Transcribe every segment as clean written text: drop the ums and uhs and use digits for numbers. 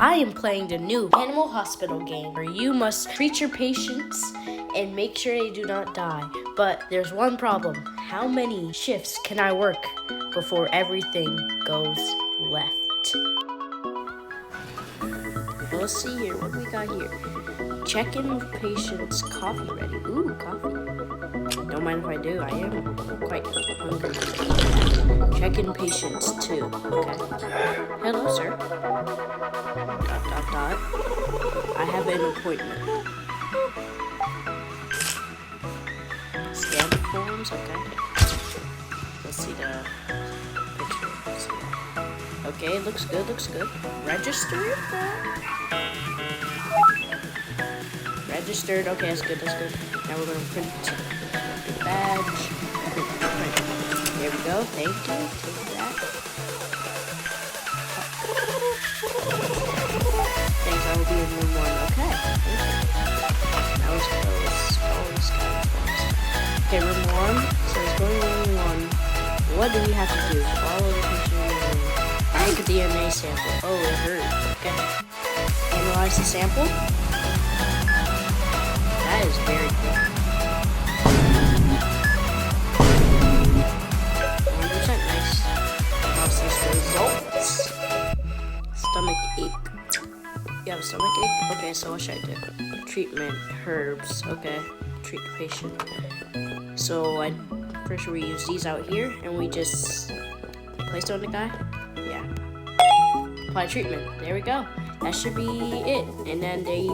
I am playing the new Animal Hospital game where you must treat your patients and make sure they do not die. But there's one problem. How many shifts can I work before everything goes left? Well, let's see here. What do we got here? Check in with patients. Coffee ready. Ooh, coffee. Don't mind if I do. I am quite hungry. Check in patients too. Okay. Hello, sir. ... I have an appointment. Scan the forms. Okay. Let's see the picture. Let's see that. Okay, looks good. Looks good. Registered. Registered. Okay, that's good. That's good. Now we're gonna print the badge. There we go. Thank you. Take that. Thanks. I will be in room 1. Okay. Now let's close all these kind of forms. Okay, room 1. So it's going to room 1. What do we have to do? Follow the patient. Take a DNA sample. Oh, it hurt. Okay. Analyze the sample. That is very cool. 100% nice. Process results. Stomach ache. You have a stomach ache? Okay, so what should I do? Treatment, herbs. Okay, treat the patient. So I'm pretty sure we use these out here, and we just place it on the guy. Yeah. Apply treatment. There we go. That should be it. And then they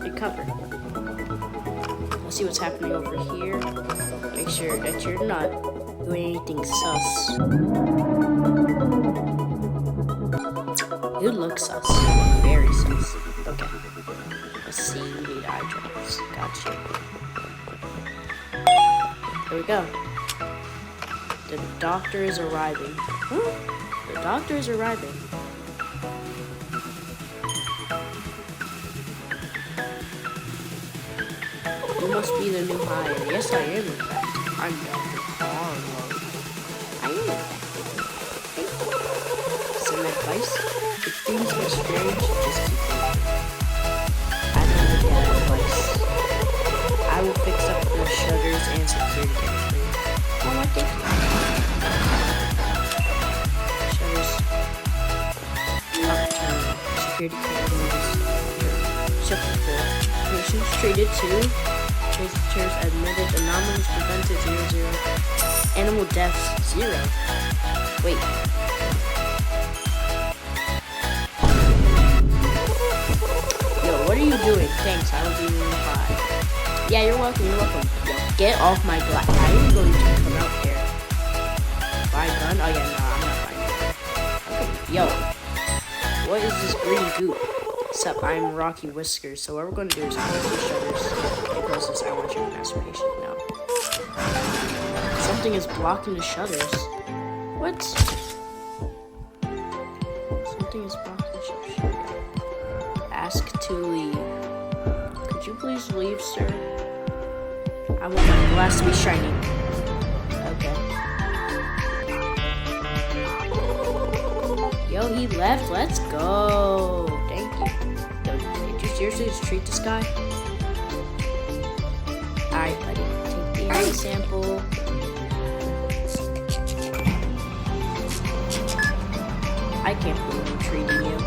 recover. Let's see what's happening over here. Make sure that you're not doing anything sus. You look sus. Very sus. Okay. Let's see. We need eye drops. Gotcha. There we go. The doctor is arriving. Huh? The doctor is arriving. You must be the new hire. Yes, I am, in fact. I'm Dr. Harlow. I am, in fact. Some advice? If things get strange, just keep moving. I don't need that advice. I will fix up the shutters and security cameras. Oh, I thank you. Shutters. Upturn. Security cameras. Shut the door. Patients treated to. Chairs admitted. Anomalies prevented. 0. Animal deaths 0. Wait. Yo, what are you doing? Thanks. I will be in room 5. Yeah, you're welcome. You're welcome. Yo, get off my glass. How are you going to come out here? Buy a gun? Oh yeah, no, I'm not buying it. Yo, what is this green goop? Sup, I'm Rocky Whiskers. So what we're going to do is close the shutters. And close this. I want you to masturbation. No. Something is blocking the shutters. What? Something is blocking the shutters. Ask to leave. Could you please leave, sir? I want my glass to be shiny. Okay. Yo, he left. Let's go. Thank you. Yo, did you seriously just treat this guy? Alright, buddy. Take the eye sample. I can't believe I'm treating you.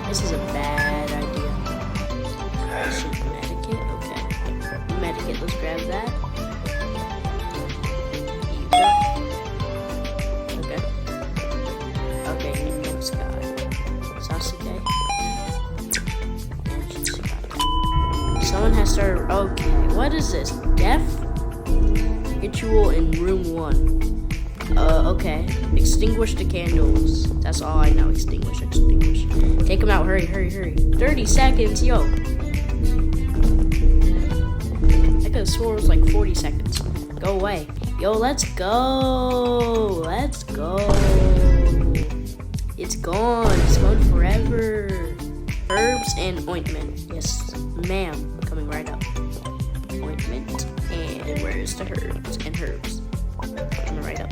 This is a bad idea. Medicate? Okay. Medicate, let's grab that. Okay. Okay, next guy. Sasuke. And Sasuke. Someone has started. Okay, what is this? Death ritual in room 1. Okay. Extinguish the candles. That's all I know. Extinguish. Take them out. Hurry. 30 seconds, yo. I could have swore it was like 40 seconds. Go away. Yo, let's go. It's gone. It's gone forever. Herbs and ointment. Yes, ma'am. Coming right up. Ointment. And where's the herbs? And herbs. Coming right up.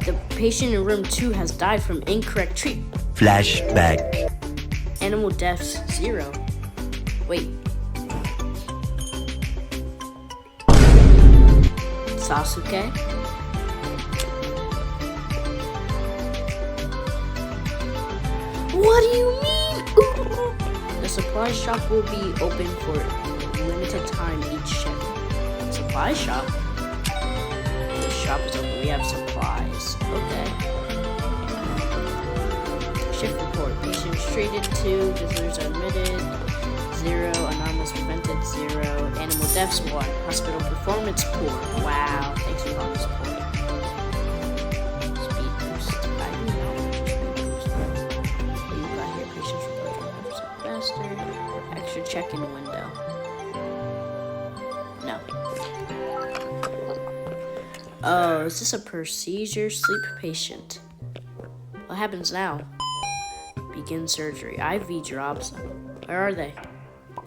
Go. patient in room 2 has died from incorrect treatment. Flashback. Animal deaths 0. Wait. Sasuke? What do you mean? Ooh. The supply shop will be open for a limited time each shift. Supply shop? The shop is open. We have supplies. Okay. Shift report. Patients treated 2. Visitors admitted 0. Anomalous prevented 0. Animal deaths 1. Hospital performance poor. Wow. Thanks for calling support. Speed boost. I do not want to speed boost. What you got here? Patients report 100% faster. Extra check-in window. No. Oh, is this a procedure? Sleep patient. What happens now? Begin surgery. IV drops. Where are they?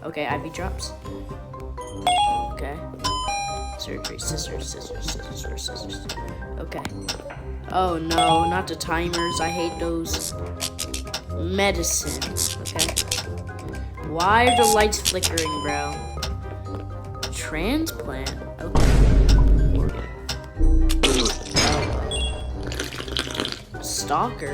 Okay, IV drops. Okay. Surgery. Scissors. Okay. Oh no, not the timers. I hate those. Medicine. Okay. Why are the lights flickering, bro? Transplant. Okay. Organ. Stalker.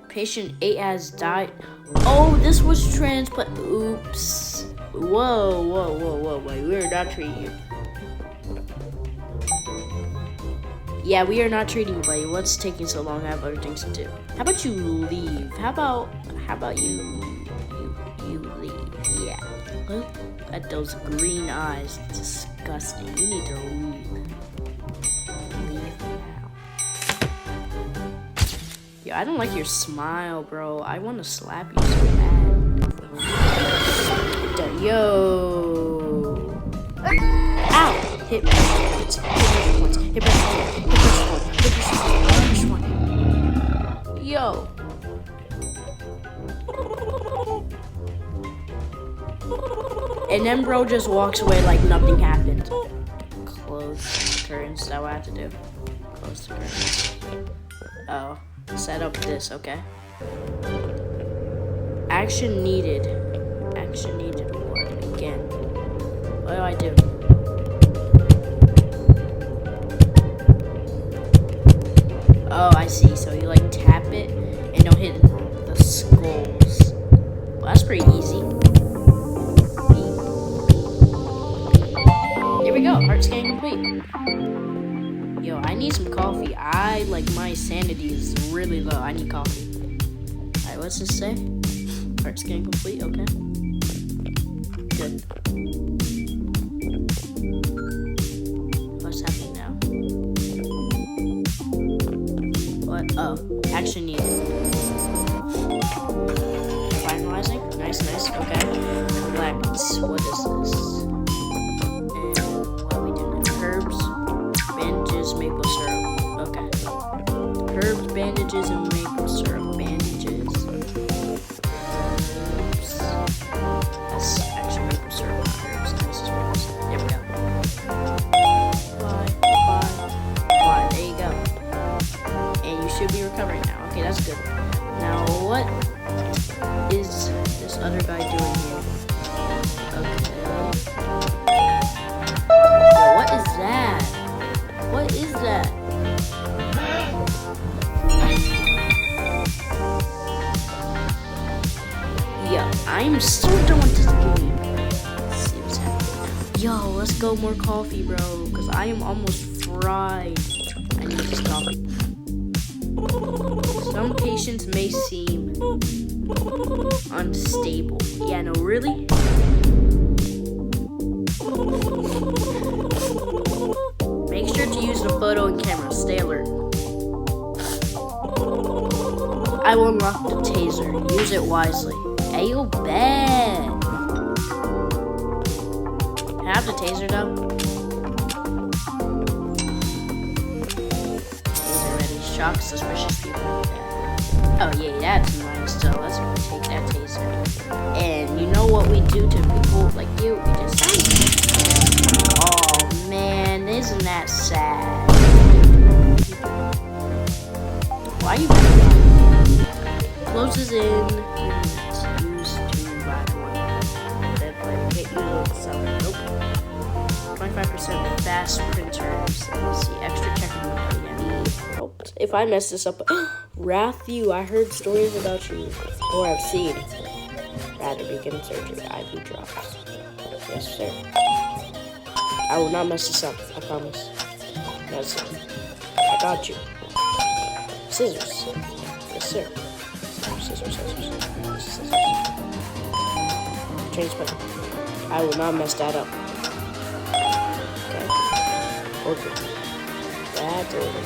Patient 8 has died. Oh, this was transplant. Oops. Whoa. Wait, we are not treating you. Yeah, we are not treating you, buddy. What's taking so long? I have other things to do. How about you leave? How about you leave? Yeah. Look at those green eyes. It's disgusting. You need to leave. Leave now. Yo, I don't like your smile, bro. I want to slap you so bad. Yo. Ow! Hit me. Hit me. Yo. And then bro just walks away like nothing happened. Close the curtains. Is that what I have to do? Close the curtains. Oh. Set up this, okay. Action needed. Action needed what? Again. What do I do? Oh, I see. So you like tap it and don't hit the skulls. Well, that's pretty easy. There we go. Heart scan complete. Yo, I need some coffee. My sanity is really low. I need coffee. Alright, what's this say? Heart scan complete, okay. Good. What's happening now? What? Oh, action needed. Finalizing? Nice, okay. Collect. What is this? And what are we doing? Herbs, bandages, maple syrup. Okay. Herbs, bandages, and maple syrup. Bandages. Herbs. That's actually maple syrup, not herbs. This is herbs. There we go. Bye. There you go. And you should be recovering now. Okay, that's good. Now, what is this other guy doing here? Okay. Yo, what is that? What is that? Yo, I'm so done with this game. Let's see what's happening. Yo, let's go more coffee, bro. Because I am almost fried. I need this coffee. Some patients may seem unstable. Yeah, no, really? Make sure to use the photo and camera. Stay alert. I will unlock the taser. Use it wisely. Ayo, bad. Can I have the taser though? Taser ready. Shock suspicious people. Oh yeah, that's nice. So let's take that taser. And you know what we do to people like you? We just oh man, isn't that sad? Why are you closes in used to buy one. Then play get you look some nope. 25% fast printers. Let's see, extra checking. If I mess this up, Matthew, I heard stories about you, or I've seen. Rather begin surgery, IV drops. Yes, sir. I will not mess this up, I promise. That's it. I got you. Scissors. Yes, sir. Scissors. Change button. I will not mess that up. Okay. That's over.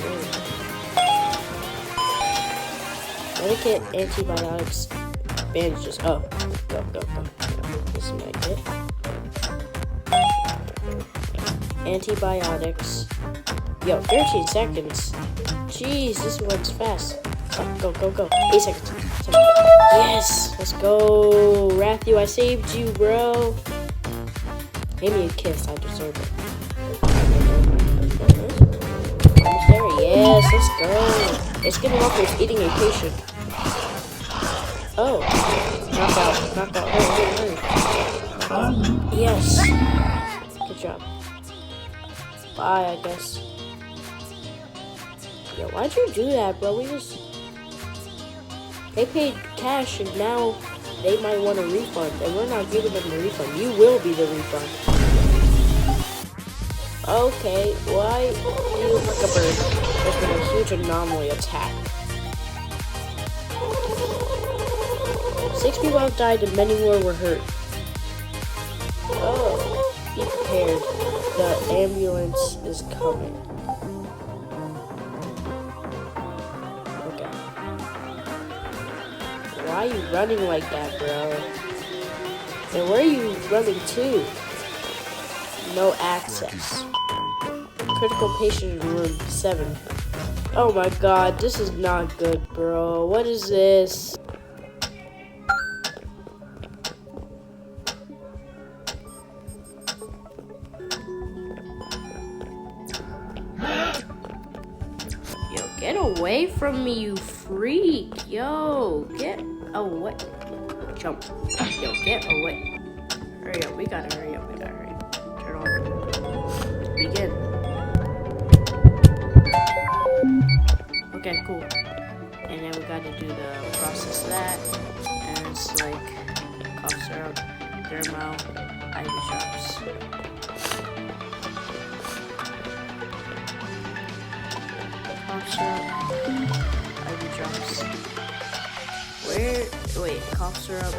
Medicate, antibiotics, bandages. Oh, go. This is my kit. Antibiotics. Yo, 13 seconds. Jeez, this one's fast. Oh, go. 8 seconds. Yes, let's go. Matthew, I saved you, bro. Give me a kiss. I deserve it. Almost there. Yes, let's go. It's getting off with eating a patient. Oh, knocked out. Hurry. Yes. Good job. Bye, I guess. Yo, why'd you do that, bro? They paid cash and now they might want a refund, and we're not giving them the refund. You will be the refund. Okay, why do you look like a bird? There's been a huge anomaly attack. 6 people have died and many more were hurt. Oh, be prepared. The ambulance is coming. Okay. Why are you running like that, bro? And where are you running to? No access. Critical patient in room 7. Oh my god, this is not good, bro. What is this? Yo, get away from me, you freak. Yo, get away. Jump. Yo, get away. Hurry up, we gotta hurry up. Turn on. Begin. Okay, cool. And then we gotta do the process that. And it's like cough syrup, dermo, IV drops. Cough syrup, IV drops. Wait, cough syrup.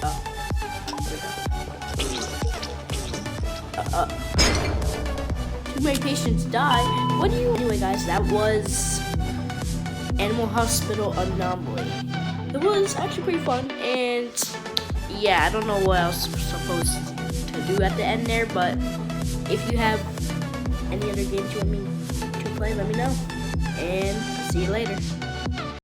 Oh, here we go. Too many patients die. What do you... Anyway, guys, that was Animal Hospital Anomaly. It was actually pretty fun, and yeah, I don't know what else we're supposed to do at the end there, but if you have any other games you want me to play, let me know, and see you later.